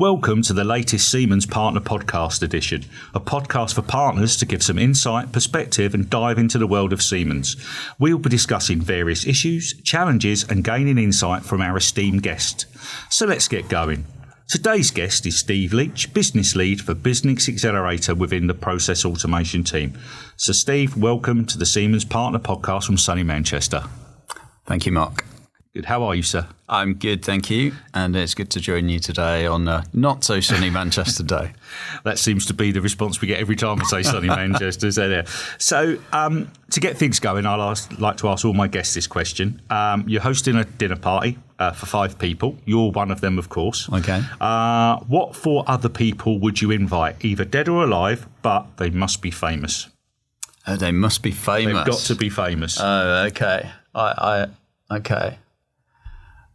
Welcome to the latest Siemens Partner Podcast edition, a podcast for partners to give some insight, perspective and dive into the world of Siemens. We'll be discussing various issues, challenges and gaining insight from our esteemed guests. So let's get going. Today's guest is Steve Leech, Business Lead for Business Accelerator within the Process Automation team. So Steve, welcome to the Siemens Partner Podcast from sunny Manchester. Thank you, Mark. Good. How are you, sir? I'm good, thank you. And it's good to join you today on a not so sunny Manchester day. That seems to be the response we get every time I say sunny Manchester. So to get things going, like to ask all my guests this question. You're hosting a dinner party for 5 people. You're one of them, of course. Okay. What 4 other people would you invite, either dead or alive, but they must be famous? They must be famous. They've got to be famous. Oh, okay. Okay.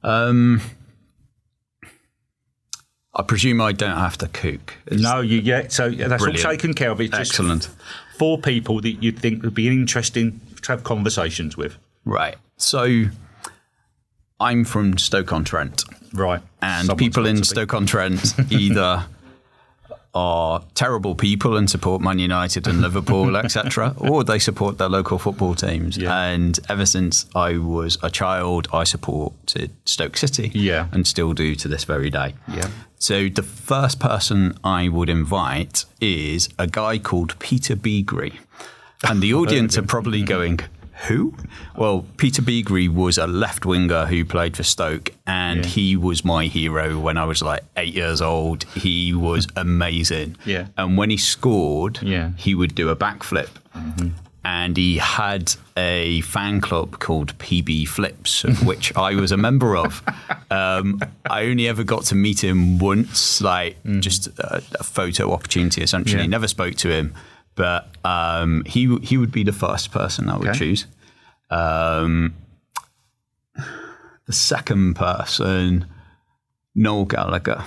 I presume I don't have to cook. No, so that's Brilliant. all taken care of. It's just Excellent. 4 people that you'd think would be interesting to have conversations with. Right. So I'm from Stoke-on-Trent. Right. And Someone's people got in to be. Stoke-on-Trent either are terrible people and support Man United and Liverpool, etc., or they support their local football teams. Yeah. And ever since I was a child, I supported Stoke City, Yeah. and still do to this very day. Yeah. So the first person I would invite is a guy called Peter Beagrie. And the audience are probably going, who? Well, Peter Beagrie was a left winger who played for Stoke, and he was my hero when I was like 8 years old. He was amazing. Yeah. And when he scored, Yeah. he would do a backflip. Mm-hmm. And he had a fan club called PB Flips, of which I was a member of. I only ever got to meet him once, just a photo opportunity, essentially. Yeah. Never spoke to him. But he would be the first person I would choose. The second person, Noel Gallagher.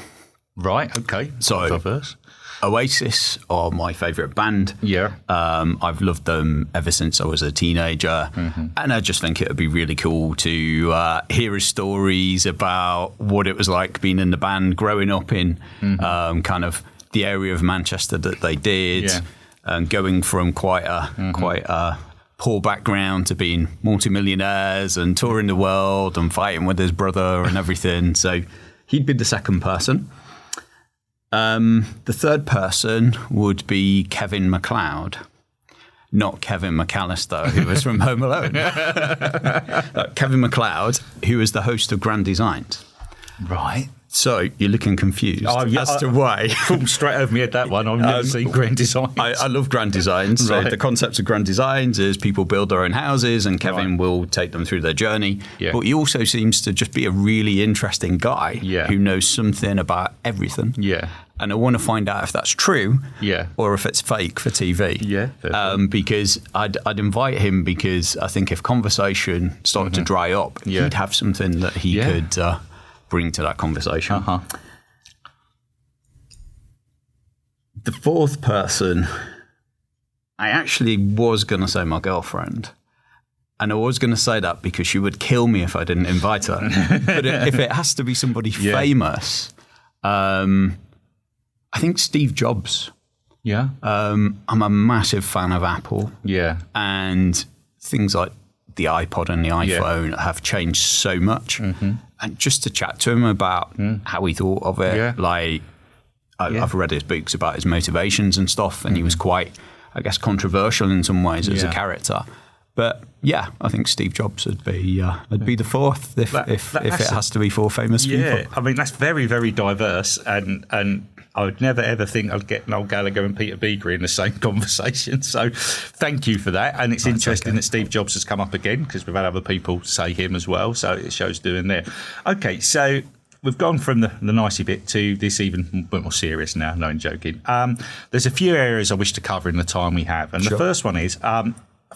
Right. Okay. So diverse. Oasis are my favourite band. Yeah. I've loved them ever since I was a teenager. Mm-hmm. And I just think it would be really cool to hear his stories about what it was like being in the band, growing up in kind of the area of Manchester that they did. Yeah. And going from quite a poor background to being multimillionaires and touring the world and fighting with his brother and everything. So he'd be the second person. The third person would be Kevin MacLeod, not Kevin McAllister, who was from Home Alone. Kevin MacLeod, who is the host of Grand Designs. Right. So you're looking confused as to why. Straight over my head, that one. I've never seen Grand Designs. I love Grand Designs. So the concept of Grand Designs is people build their own houses and Kevin will take them through their journey. Yeah. But he also seems to just be a really interesting guy who knows something about everything. Yeah. And I want to find out if that's true or if it's fake for TV. Yeah. Because I'd invite him because I think if conversation started to dry up, he'd have something that he could bring to that conversation. Uh-huh. The fourth person, I actually was going to say my girlfriend. And I was going to say that because she would kill me if I didn't invite her. But if it has to be somebody famous, I think Steve Jobs. Yeah. I'm a massive fan of Apple. Yeah. And things like the iPod and the iPhone have changed so much. Mm-hmm. And just to chat to him about how he thought of it, I've read his books about his motivations and stuff, and he was quite, I guess, controversial in some ways as a character. But I think Steve Jobs would be the fourth if it has to be 4 famous people. Yeah, I mean that's very, very diverse, and I would never ever think I'd get Noel Gallagher and Peter Beagrie in the same conversation. So thank you for that, and it's interesting that Steve Jobs has come up again because we've had other people say him as well. So it shows doing there. Okay, so we've gone from the nicey bit to this even bit more serious now. No, I'm joking. There's a few areas I wish to cover in the time we have, and the first one is.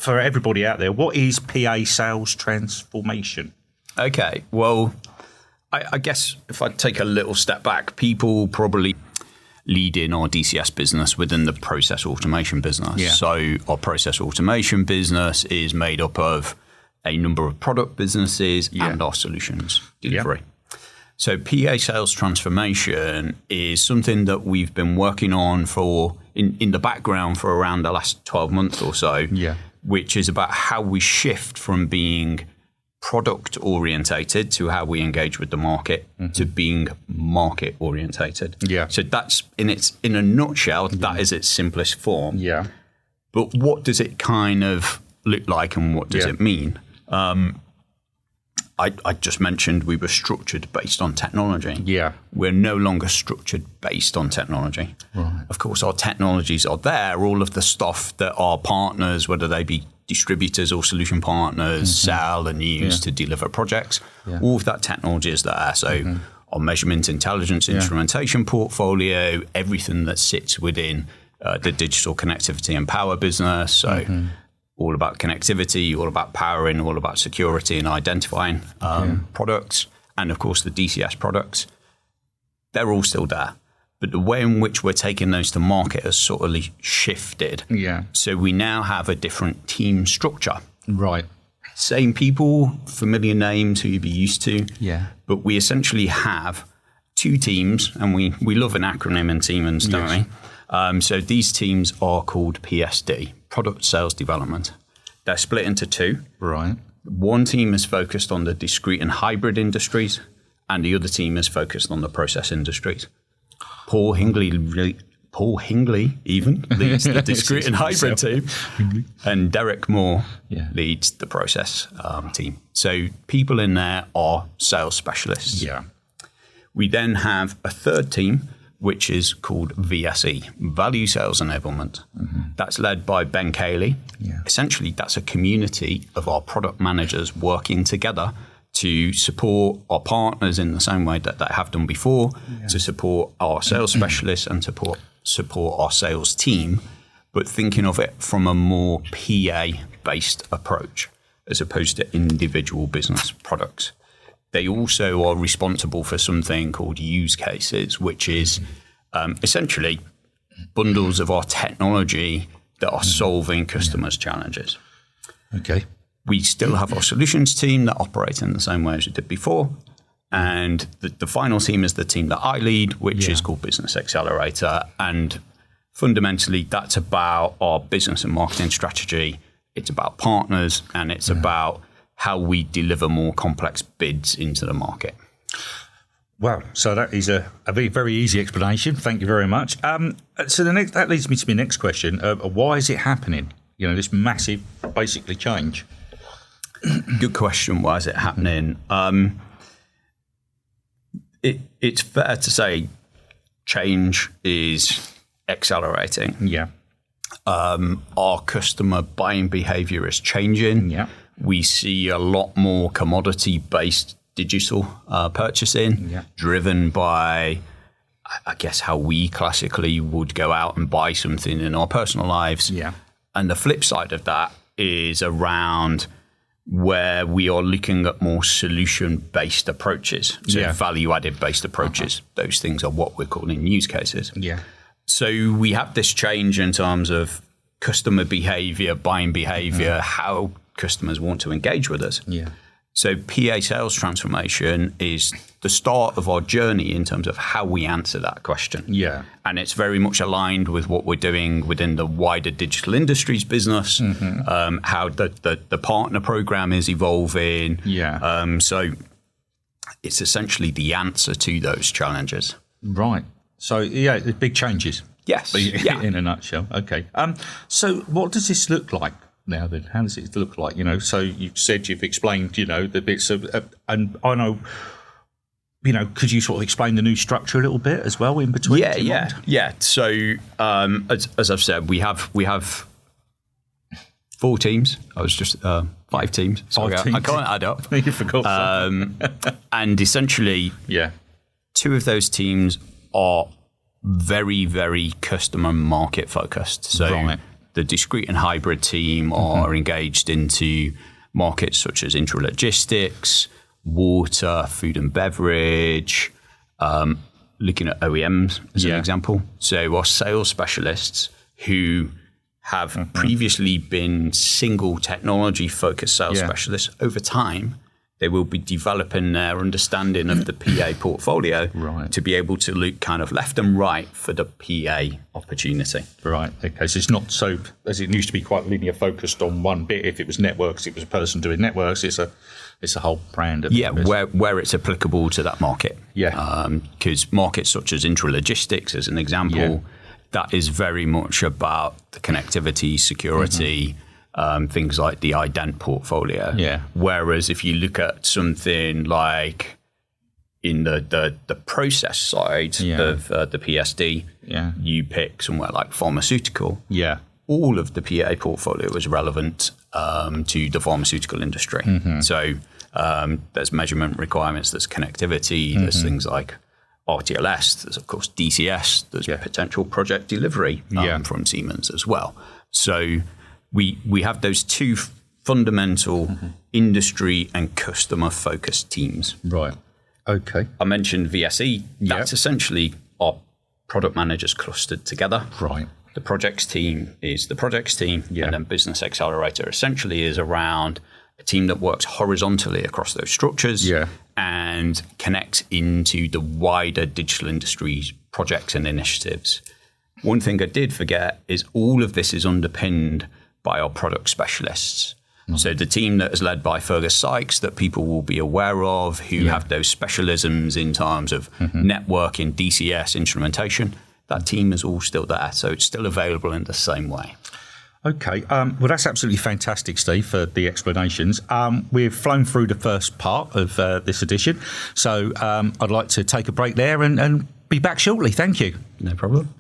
For everybody out there, what is PA sales transformation? Okay, well, I guess if I take a little step back, people probably lead in our DCS business within the process automation business. Yeah. So our process automation business is made up of a number of product businesses and our solutions delivery. So PA sales transformation is something that we've been working on for in the background for around the last 12 months or so, which is about how we shift from being product orientated to how we engage with the market to being market orientated. So that's in a nutshell, that is its simplest form. But what does it kind of look like and what does it mean? I just mentioned we were structured based on technology. We're no longer structured based on technology. Of course, our technologies are there. All of the stuff that our partners, whether they be distributors or solution partners, sell and use to deliver projects, all of that technology is there. So our measurement intelligence instrumentation portfolio, everything that sits within the digital connectivity and power business. So all about connectivity, all about powering, all about security and identifying products, and of course the DCS products. They're all still there. But the way in which we're taking those to market has sort of shifted. So we now have a different team structure. Same people, familiar names who you'd be used to. But we essentially have two teams, and we love an acronym in Siemens, don't we? So these teams are called PSD, Product Sales Development. They're split into two. One team is focused on the discrete and hybrid industries, and the other team is focused on the process industries. Paul Hingley even leads the discrete and hybrid team, and Derek Moore leads the process team. So people in there are sales specialists. We then have a third team, which is called VSE, Value Sales Enablement. That's led by Ben Cayley. Essentially, that's a community of our product managers working together to support our partners in the same way that they have done before, to support our sales specialists and support our sales team, but thinking of it from a more PA-based approach as opposed to individual business products. They also are responsible for something called use cases, which is essentially bundles of our technology that are solving customers' challenges. We still have our solutions team that operate in the same way as we did before. And the final team is the team that I lead, which is called Business Accelerator. And fundamentally, that's about our business and marketing strategy. It's about partners, and it's about how we deliver more complex bids into the market. Wow. So that is a very, very easy explanation. Thank you very much. So that leads me to my next question. Why is it happening? This massive, basically, change. Good question. Why is it happening? It's fair to say change is accelerating. Our customer buying behavior is changing. We see a lot more commodity-based digital purchasing driven by, I guess, how we classically would go out and buy something in our personal lives. And the flip side of that is around where we are looking at more solution-based approaches, so value-added based approaches. Those things are what we're calling use cases. So we have this change in terms of customer behavior, buying behavior, how customers want to engage with us. So PA sales transformation is the start of our journey in terms of how we answer that question. And it's very much aligned with what we're doing within the wider digital industries business, how the partner program is evolving. So it's essentially the answer to those challenges. So, there's big changes. In a nutshell. So what does this look like now then? How does it look like? So you've explained, the bits of, and I know, could you sort of explain the new structure a little bit as well in between? So as I've said, we have 4 teams. I was just 5 teams. Sorry, 5 teams. I can't add up. You forgot. And essentially, 2 of those teams are very, very customer market focused. So the discrete and hybrid team are engaged into markets such as intralogistics, water, food and beverage, looking at OEMs as an example. So our sales specialists who have previously been single technology focused sales specialists, over time, they will be developing their understanding of the PA portfolio to be able to look kind of left and right for the PA opportunity. Right. Okay. So it's not so, as it used to be, quite linear focused on one bit. If it was networks, it was a person doing networks. It's a whole brand. Where it's applicable to that market. Yeah. Because markets such as intralogistics, as an example, that is very much about the connectivity, security, things like the ident portfolio. Yeah. Whereas if you look at something like in the process side of the PSD, you pick somewhere like pharmaceutical. Yeah. All of the PA portfolio is relevant to the pharmaceutical industry. So there's measurement requirements, there's connectivity, there's things like RTLS, there's of course DCS, there's potential project delivery from Siemens as well. So we have those two fundamental industry and customer focused teams. Right. Okay. I mentioned VSE. That's essentially our product managers clustered together. Right. The projects team is the projects team, and then Business Accelerator essentially is around a team that works horizontally across those structures and connects into the wider digital industries projects and initiatives. One thing I did forget is all of this is underpinned by our product specialists. So the team that is led by Fergus Sykes, that people will be aware of, who have those specialisms in terms of networking, DCS, instrumentation, that team is all still there. So it's still available in the same way. Okay. Well, that's absolutely fantastic, Steve, for the explanations. We've flown through the first part of this edition. So I'd like to take a break there and be back shortly. Thank you. No problem.